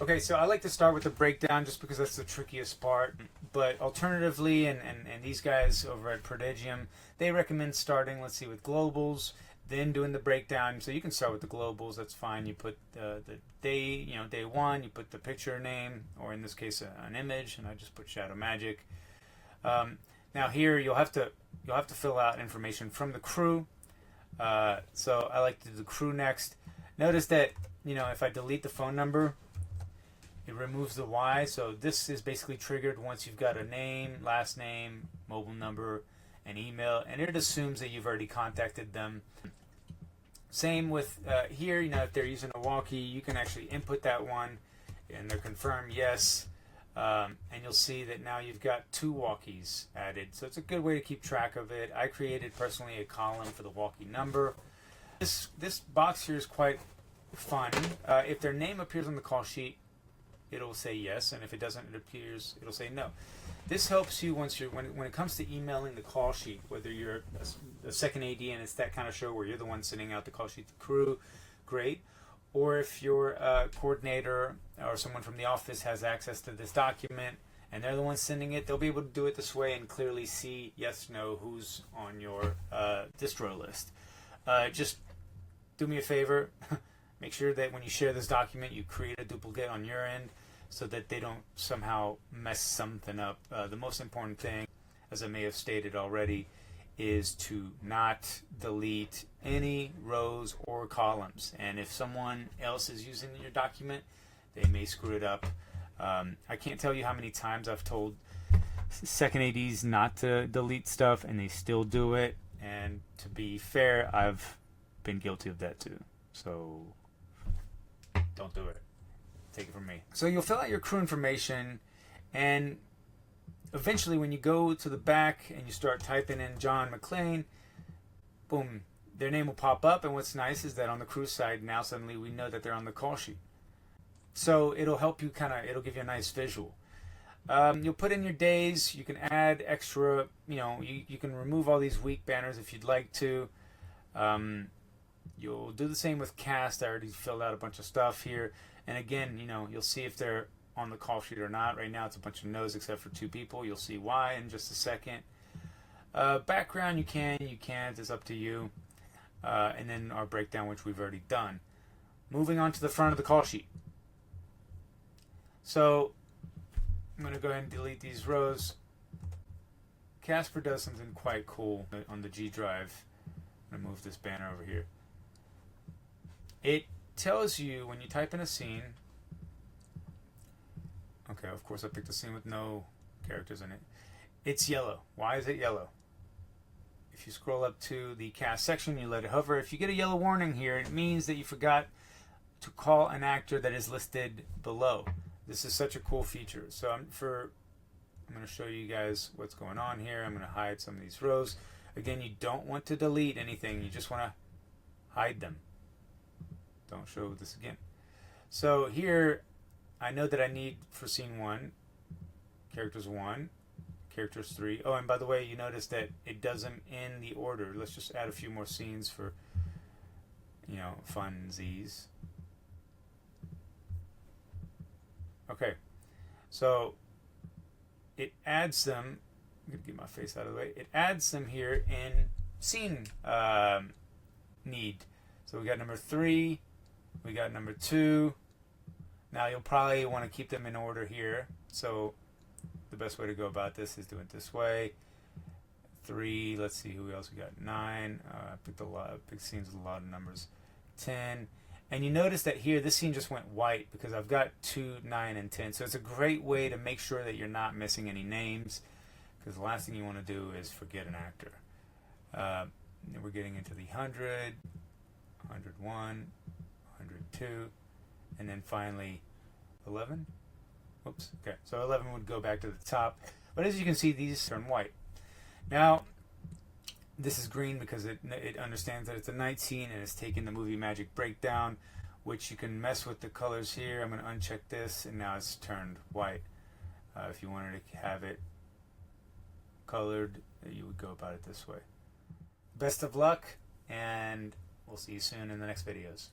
Okay, so I like to start with the breakdown just because that's the trickiest part. But alternatively, and these guys over at Prodigium, they recommend starting, let's see, with globals, then doing the breakdown. So you can start with the globals, that's fine. You put the day, day one, you put the picture name, or in this case, an image, and I just put Shadow Magic. Now here you'll have to fill out information from the crew. So I like to do the crew next. Notice that if I delete the phone number, it removes the Y. So this is basically triggered once you've got a name, last name, mobile number, and email, and it assumes that you've already contacted them. Same with here. If they're using a walkie, you can actually input that one, and they're confirmed yes. And you'll see that now you've got 2 walkies added. So it's a good way to keep track of it. I created personally a column for the walkie number. This box here is quite fun. If their name appears on the call sheet, it'll say yes, and if it doesn't, it'll say no. This helps you when it comes to emailing the call sheet, whether you're a second AD and it's that kind of show where you're the one sending out the call sheet to the crew, great. Or if your coordinator or someone from the office has access to this document and they're the one sending it, they'll be able to do it this way and clearly see yes, no, who's on your distro list. Just do me a favor. Make sure that when you share this document, you create a duplicate on your end so that they don't somehow mess something up. The most important thing, as I may have stated already, is to not delete any rows or columns. And if someone else is using your document, they may screw it up. I can't tell you how many times I've told second ADs not to delete stuff and they still do it. And to be fair, I've been guilty of that too. So don't do it. Take it from me. So you'll fill out your crew information, and eventually when you go to the back and you start typing in John McClane, boom, their name will pop up. And what's nice is that on the crew side now suddenly we know that they're on the call sheet. So it'll help you it'll give you a nice visual. You'll put in your days. You can add extra, you can remove all these week banners if you'd like to. You'll do the same with cast. I already filled out a bunch of stuff here. And again, you'll see if they're on the call sheet or not. Right now it's a bunch of no's except for 2 people. You'll see why in just a second. Background, you can't. It's up to you. And then our breakdown, which we've already done. Moving on to the front of the call sheet. So I'm going to go ahead and delete these rows. Casper does something quite cool on the G drive. I'm going to move this banner over here. It tells you when you type in a scene. Okay, of course I picked a scene with no characters in it. It's yellow. Why is it yellow? If you scroll up to the cast section, you let it hover. If you get a yellow warning here, it means that you forgot to call an actor that is listed below. This is such a cool feature. So I'm going to show you guys what's going on here. I'm going to hide some of these rows. Again, you don't want to delete anything. You just want to hide them. Don't show this again. So here, I know that I need for scene 1, characters 1, characters 3. Oh, and by the way, you notice that it does them in the order. Let's just add a few more scenes for, funsies. Okay, so it adds them. I'm going to get my face out of the way. It adds them here in scene need. So we got number 3. We got number 2. Now you'll probably want to keep them in order here. So the best way to go about this is do it this way. 3. Let's see who else we got. 9. I picked a lot. Picked scenes with a lot of numbers. 10. And you notice that here this scene just went white because I've got 2, 9, and 10. So it's a great way to make sure that you're not missing any names, because the last thing you want to do is forget an actor. Then we're getting into the 100, 101, 102, and then finally 11. Whoops. Okay, so 11 would go back to the top. But as you can see, these turn white. Now, this is green because it understands that it's a night scene and it's taking the movie magic breakdown, which you can mess with the colors here. I'm going to uncheck this, and now it's turned white. If you wanted to have it colored, you would go about it this way. Best of luck, and we'll see you soon in the next videos.